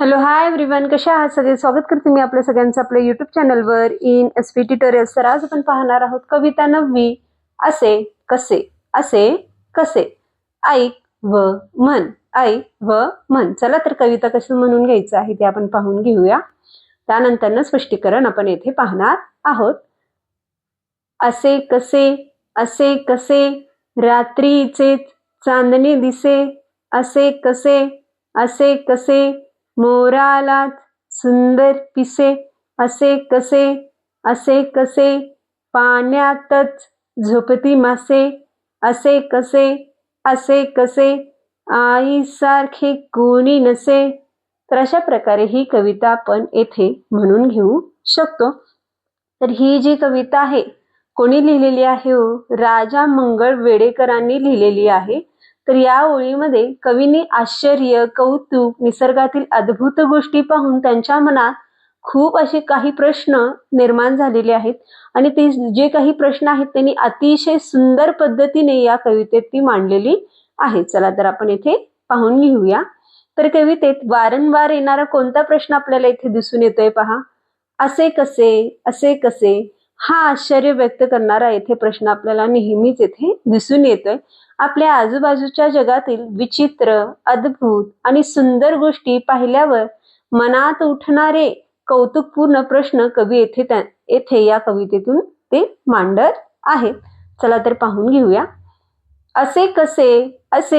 Hello hi everyone, कशा आहात सगळे? स्वागत करते मी आपल्या सगळ्यांचं आपल्या युट्यूब चॅनलवर इन एसपी ट्युटोरियल्स. तर आज आपण पाहणार आहोत कविता 9वी. असे कसे, असे कसे, ऐक व म्हण, ऐक व म्हण. चला तर कविता कसं म्हणून घ्यायचं आहे ते आपण पाहून घेऊया. त्यानंतर स्पष्टीकरण आपण येथे पाहणार आहोत. असे कसे, असे कसे रात्रीचे चांदणे दिसे, असे कसे, असे कसे मोरालाच सुंदर पिसे, असे कसे, असे कसे पाण्यातच झोपती मासे, असे कसे, असे कसे आईसारखे कोणी नसे. तर अशा प्रकारे ही कविता आपण येथे म्हणून घेऊ शकतो. तर ही जी कविता आहे कोणी लिहिलेली आहे हो? राजा मंगळ वेडेकरांनी लिहिलेली आहे. तर या ओळीमध्ये कवींनी आश्चर्य, कौतुक, निसर्गातील अद्भुत गोष्टी पाहून त्यांच्या मनात खूप असे काही प्रश्न निर्माण झालेले आहेत आणि ते जे काही प्रश्न आहेत त्यांनी अतिशय सुंदर पद्धतीने या कवितेत ती मांडलेली आहे. चला तर आपण इथे पाहून घेऊया. तर कवितेत वारंवार येणारा कोणता प्रश्न आपल्याला इथे दिसून येतोय पहा. असे कसे, असे कसे हा आश्चर्य व्यक्त करणारा येथे प्रश्न आपल्याला नेहमीच येथे दिसून येतोय. आपल्या आजूबाजूच्या जगातील विचित्र, अद्भुत आणि सुंदर गोष्टी पाहिल्यावर मनात उठणारे कौतुकपूर्ण प्रश्न कवी येथे या कवितेतून ते मांडत आहेत. चला तर पाहून घेऊया. असे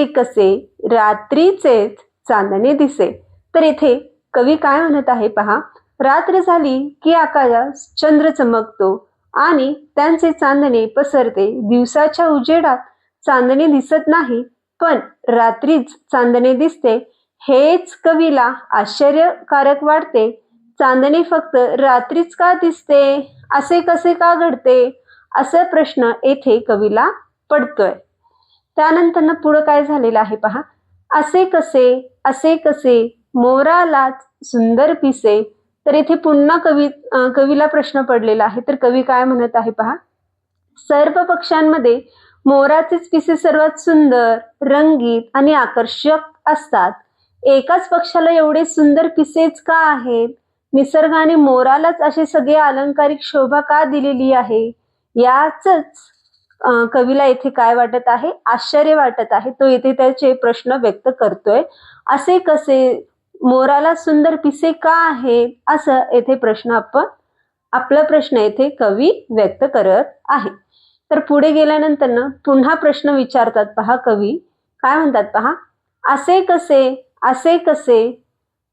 कसे रात्रीचेच चांदणे दिसे. तर इथे कवी काय म्हणत आहे पहा. रात्र झाली की आकाशात चंद्र चमकतो आणि त्यांचे चांदणे पसरते. दिवसाच्या उजेडात चांदणे दिसत नाही, पण रात्रीच चांदणे दिसते. हेच कवीला आश्चर्यकारक वाटते. चांदणे फक्त रात्रीच का दिसते? असे कसे का घडते? असा प्रश्न येथे कवीला पडतोय. त्यानंतर पुढे काय झालेलं आहे पहा. असे कसे मोरालाच सुंदर पिसे. तर इथे पुन्हा कवीला प्रश्न पडलेला आहे. तर कवी काय म्हणत आहे पहा. सर्व पक्ष्यांमध्ये मोराचेच पिसे सर्वात सुंदर, रंगीत आणि आकर्षक असतात. एकाच पक्षाला एवढे सुंदर पिसेच का आहेत? निसर्गाने मोरालाच असे सगळे अलंकारिक शोभा का दिलेली आहे? याच कवीला येथे काय वाटत आहे? आश्चर्य वाटत आहे. तो येथे त्याचे प्रश्न व्यक्त करतोय. असे कसे मोराला सुंदर पिसे का आहेत? असं येथे आपला प्रश्न येथे कवी व्यक्त करत आहे. तर पुढे गेल्यानंतर पुन्हा प्रश्न विचारतात पहा कवी. काय म्हणतात पहा. असे कसे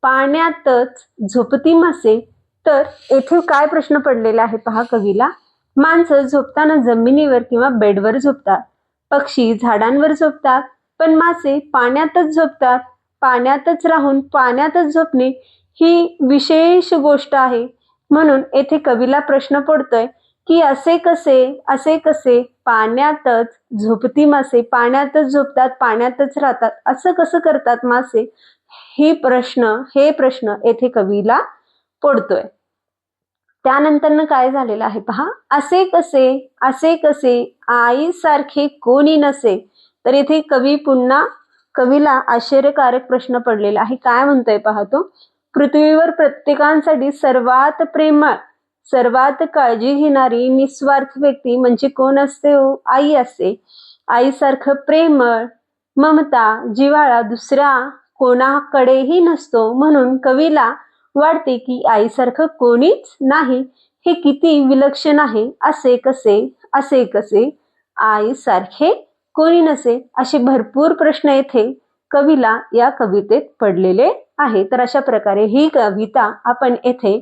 पाण्यातच झोपती मासे. तर येथे काय प्रश्न पडलेला आहे पहा कवीला. माणसं झोपताना जमिनीवर किंवा बेडवर झोपतात, पक्षी झाडांवर झोपतात, पण मासे पाण्यातच झोपतात. पाण्यातच राहून पाण्यातच झोपणे ही विशेष गोष्ट आहे. म्हणून येथे कवीला प्रश्न पडतोय की असे कसे पाण्यातच झोपती मासे. पाण्यातच झोपतात, पाण्यातच राहतात, असं कसं करतात मासे? हे प्रश्न येथे कवीला पडतोय. त्यानंतर काय झालेलं आहे पहा. असे कसे आईसारखे कोणी नसे. तर इथे कवीला आश्चर्यकारक प्रश्न पडलेला आहे. काय म्हणतोय पहा तो. पृथ्वीवर प्रत्येकांसाठी सर्वात प्रेमळ, सर्वात काळजी घेणारी निस्वार्थ व्यक्ती म्हणजे कोण असते हो? आई असते. आईसारखं प्रेमळ, ममता, जिव्हाळा दुसऱ्या कोणाकडेही नसतो. म्हणून कवीला वाटते की आईसारखं कोणीच नाही. हे किती विलक्षण आहे. असे कसे आईसारखे कोणी नसे. असे भरपूर प्रश्न येथे कवीला या कवितेत पडलेले आहे. तर अशा प्रकारे ही कविता आपण येथे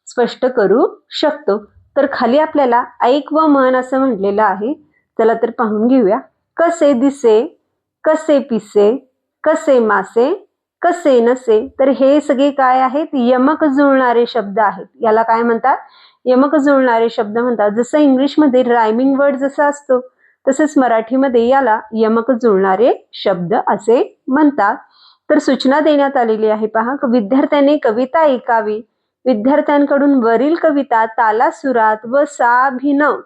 स्पष्ट करू शकतो. तर खाली आपल्याला ऐक व म्हण असं म्हटलेलं आहे. चला तर पाहून घेऊया. कसे दिसे, कसे पिसे, कसे मासे, कसे नसे. तर हे सगळे काय आहेत? यमक जुळणारे शब्द आहेत. याला काय म्हणतात? यमक जुळणारे शब्द म्हणतात. जसं इंग्लिशमध्ये रायमिंग वर्ड जसा असतो तसेच मराठीमध्ये याला यमक जुळणारे शब्द असे म्हणतात. तर सूचना देण्यात आलेली आहे पहा. विद्यार्थ्यांनी कविता ऐकावी. विद्यार्थ्यांकडून वरील कविता तालासुरात व साभिनव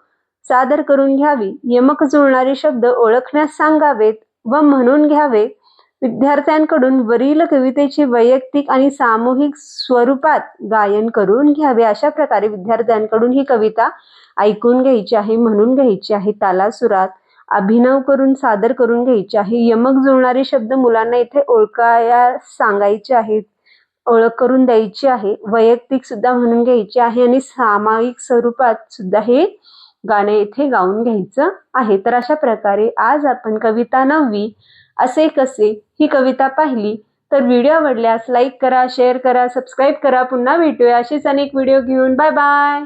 सादर करून घ्यावी. यमक जुळणारे शब्द ओळखण्यास सांगावेत व म्हणून घ्यावे. विद्यार्थ्यांकडून वरील कवितेचे वैयक्तिक आणि सामूहिक स्वरूपात गायन करून घ्यावे। अशा प्रकारे विद्यार्थ्यांकडून ही कविता ऐकून घ्यायची आहे, म्हणून घ्यायची आहे, तालासुरात अभिनव करून सादर करून घ्यायची आहे। यमक जुळणारे शब्द मुलांना इथे ओळखाया सांगायचे आहेत, ओळख करून द्यायची आहे, वैयक्तिक सुद्धा म्हणून घ्यायची आहे आणि सामायिक स्वरूपात सुद्धा हे गाणे इथे गाऊन घ्यायचं आहे। तर अशा प्रकारे आज आपण कविता 9वी असे कसे ही कविता पाहिली। तर व्हिडिओ आवडल्यास लाईक करा, शेअर करा, सबस्क्राईब करा। पुन्हा भेटूया असेच अनेक व्हिडिओ घेऊन। Bye bye.